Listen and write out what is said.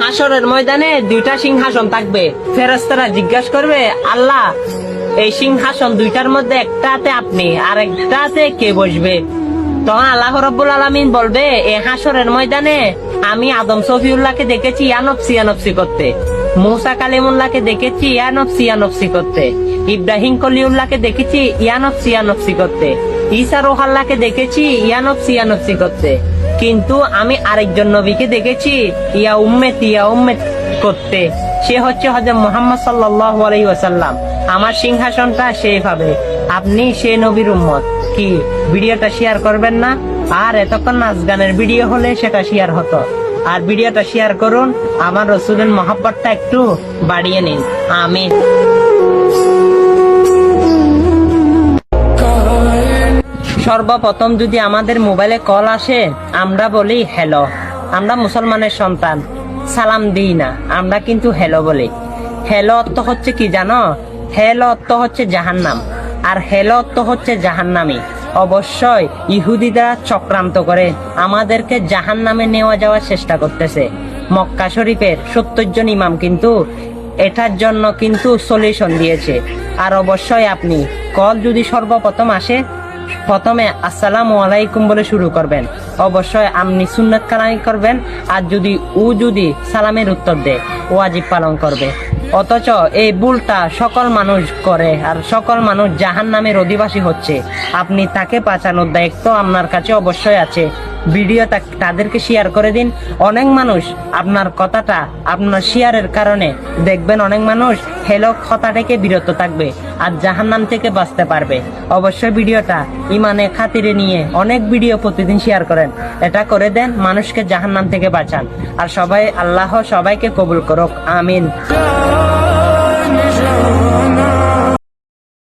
হাসরের ময়দানে দুইটা সিংহাসন থাকবে। ফেরেশতারা জিজ্ঞাসা করবে, আল্লাহ এই সিংহাসন দুইটার মধ্যে একটাতে আপনি আর একটাতে কে বসবে? তখন আল্লাহ রাব্বুল আলামিন বলবে, এই হাসরের ময়দানে আমি আদম সফিউল্লাহকে দেখেছি ইয়ানফসি করতে, মুসা কালিমুল্লাহকে দেখেছি ইয়ানফসি করতে, ইব্রাহিম কলিউল্লাহকে দেখেছি ইয়ানফসি করতে, ঈসা রুহাল্লাহকে দেখেছি ইয়ানফসি করতে। কিন্তু আমি আরেকজন নবীকে দেখেছি ইয়া উম্মত করতে। সে হচ্ছে হযরত মুহাম্মদ সাল্লাল্লাহু আলাইহি ওয়াসাল্লাম। আমার সিংহাসনটা সেই পাবে। আপনি সেই নবীর উম্মত। কি ভিডিওটা শেয়ার করবেন না? আর এতক্ষণ নাচ গানের ভিডিও হলে সেটা শেয়ার হতো। আর ভিডিওটা শেয়ার করুন, আমার রাসূলের মহব্বতটা একটু বাড়িয়ে নিন। আমিন। সর্বপ্রথম যদি আমাদের মোবাইলে কল আসে, আমরা বলি হ্যালো। আমরা মুসলমানের সন্তান, সালাম দিই না, আমরা কিন্তু হ্যালো বলি। হ্যালো অর্থ হচ্ছে কি জানো? হ্যালো অর্থ হচ্ছে জাহান্নাম, আর হ্যালো অর্থ হচ্ছে জাহান্নামী। অবশ্যই ইহুদিরা চক্রান্ত করে আমাদেরকে জাহান্নামে নেওয়া যাওয়ার চেষ্টা করতেছে। মক্কা শরীফের 70 জন ইমাম কিন্তু এটার জন্য কিন্তু সলিউশন দিয়েছে। আর অবশ্যই আপনি কল যদি সর্বপ্রথম আসে, প্রথমে আসসালামু আলাইকুম বলে শুরু করবেন। অবশ্যই আপনি সুন্নাত কালামি করবেন। আর যদি সালামের উত্তর দেয়, ওয়াজিব পালন করবে। অথচ এই ভুলটা সকল মানুষ করে, আর সকল মানুষ জাহান্নামের অধিবাসী হচ্ছে। আপনি তাকে বাঁচানোর দায়িত্ব আপনার কাছে অবশ্যই আছে। ভিডিওটা তাদেরকে শেয়ার করে দিন। অনেক মানুষ আপনার কথাটা, আপনার শেয়ারের কারণে দেখবেন অনেক মানুষ হ্যালো কথা থেকে বিরত থাকবে আর জাহান্নাম থেকে বাঁচতে পারবে। অবশ্যই ভিডিওটা ইমানে খাতিরে নিয়ে অনেক ভিডিও প্রতিদিন শেয়ার করেন। এটা করে দেন, মানুষকে জাহান্নাম থেকে বাঁচান। আর আল্লাহ সবাইকে কবুল করুক। আমিন।